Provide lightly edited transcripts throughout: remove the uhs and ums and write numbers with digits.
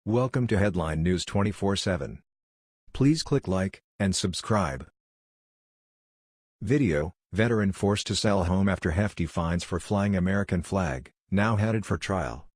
Welcome to Headline News 24/7. Please click like and subscribe. Video: Veteran forced to sell home after hefty fines for flying American flag, now headed for trial.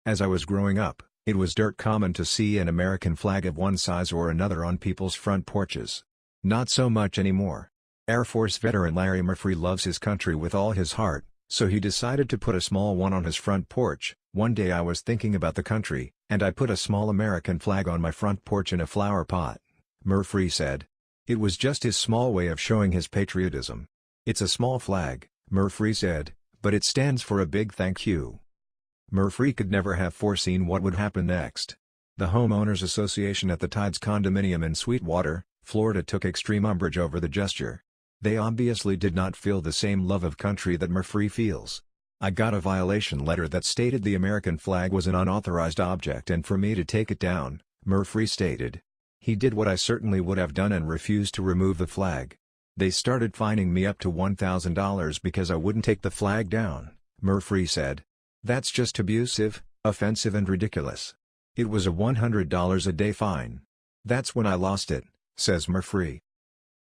As I was growing up, it was dirt common to see an American flag of one size or another on people's front porches. Not so much anymore. Air Force veteran Larry Murphree loves his country with all his heart, so he decided to put a small one on his front porch. One day I was thinking about the country, and I put a small American flag on my front porch in a flower pot, Murphree said. It was just his small way of showing his patriotism. It's a small flag, Murphree said, but it stands for a big thank you. Murphree could never have foreseen what would happen next. The Homeowners Association at the Tides Condominium in Sweetwater, Florida took extreme umbrage over the gesture. They obviously did not feel the same love of country that Murphree feels. I got a violation letter that stated the American flag was an unauthorized object and for me to take it down, Murphree stated. He did what I certainly would have done and refused to remove the flag. They started fining me up to $1,000 because I wouldn't take the flag down, Murphree said. That's just abusive, offensive and ridiculous. It was a $100 a day fine. That's when I lost it, says Murphree.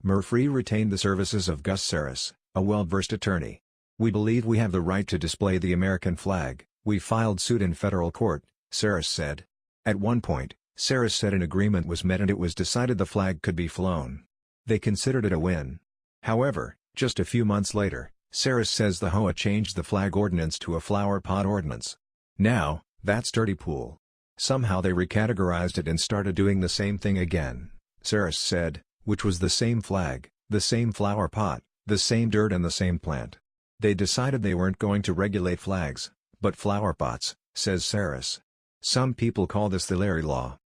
Murphree retained the services of Gus Saris, a well-versed attorney. We believe we have the right to display the American flag. We filed suit in federal court, Saris said. At one point, Saris said an agreement was met and it was decided the flag could be flown. They considered it a win. However, just a few months later, Saris says the HOA changed the flag ordinance to a flower pot ordinance. Now, that's dirty pool. Somehow they recategorized it and started doing the same thing again, Saris said, which was the same flag, the same flower pot, the same dirt and the same plant. They decided they weren't going to regulate flags, but flower pots, says Saris. Some people call this the Larry Law.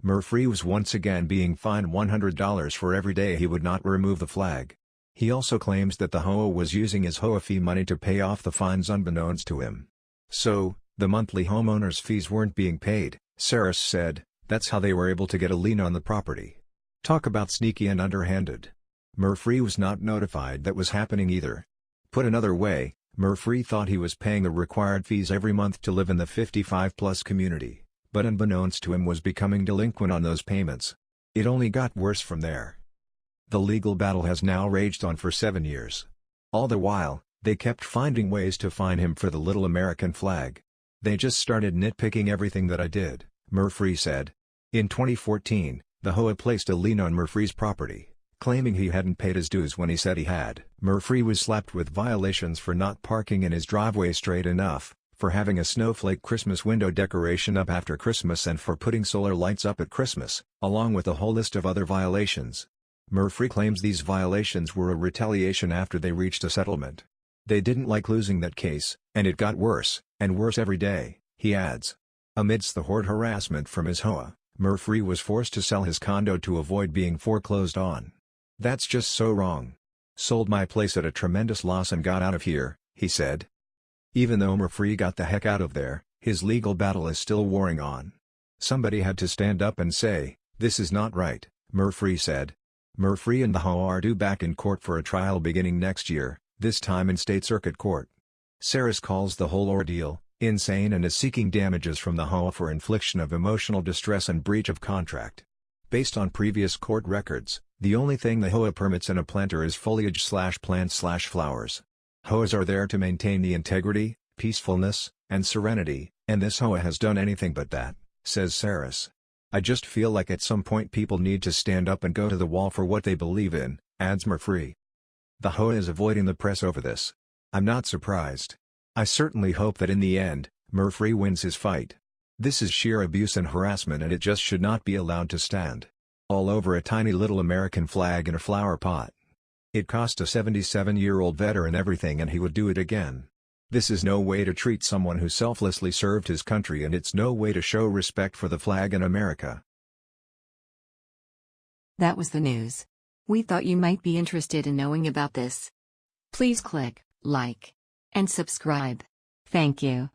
Murphree was once again being fined $100 for every day he would not remove the flag. He also claims that the HOA was using his HOA fee money to pay off the fines unbeknownst to him. So, the monthly homeowners' fees weren't being paid, Saris said. That's how they were able to get a lien on the property. Talk about sneaky and underhanded. Murphree was not notified that was happening either. Put another way, Murphree thought he was paying the required fees every month to live in the 55-plus community, but unbeknownst to him was becoming delinquent on those payments. It only got worse from there. The legal battle has now raged on for 7 years. All the while, they kept finding ways to fine him for the little American flag. They just started nitpicking everything that I did, Murphree said. In 2014, the HOA placed a lien on Murphree's property, claiming he hadn't paid his dues when he said he had. Murphree was slapped with violations for not parking in his driveway straight enough, for having a snowflake Christmas window decoration up after Christmas and for putting solar lights up at Christmas, along with a whole list of other violations. Murphree claims these violations were a retaliation after they reached a settlement. They didn't like losing that case, and it got worse, and worse every day, he adds. Amidst the harassment from his HOA, Murphree was forced to sell his condo to avoid being foreclosed on. That's just so wrong. Sold my place at a tremendous loss and got out of here, he said. Even though Murphree got the heck out of there, his legal battle is still warring on. Somebody had to stand up and say, this is not right, Murphree said. Murphree and the HOA are due back in court for a trial beginning next year, this time in state circuit court. Saris calls the whole ordeal insane and is seeking damages from the HOA for infliction of emotional distress and breach of contract. Based on previous court records, the only thing the HOA permits in a planter is foliage/plants/flowers. HOAs are there to maintain the integrity, peacefulness, and serenity, and this HOA has done anything but that, says Saris. I just feel like at some point people need to stand up and go to the wall for what they believe in, adds Murphree. The HOA is avoiding the press over this. I'm not surprised. I certainly hope that in the end, Murphree wins his fight. This is sheer abuse and harassment and it just should not be allowed to stand. All over a tiny little American flag in a flower pot. It cost a 77-year-old veteran everything and he would do it again. This is no way to treat someone who selflessly served his country and it's no way to show respect for the flag in America. That was the news. We thought you might be interested in knowing about this. Please click like and subscribe. Thank you.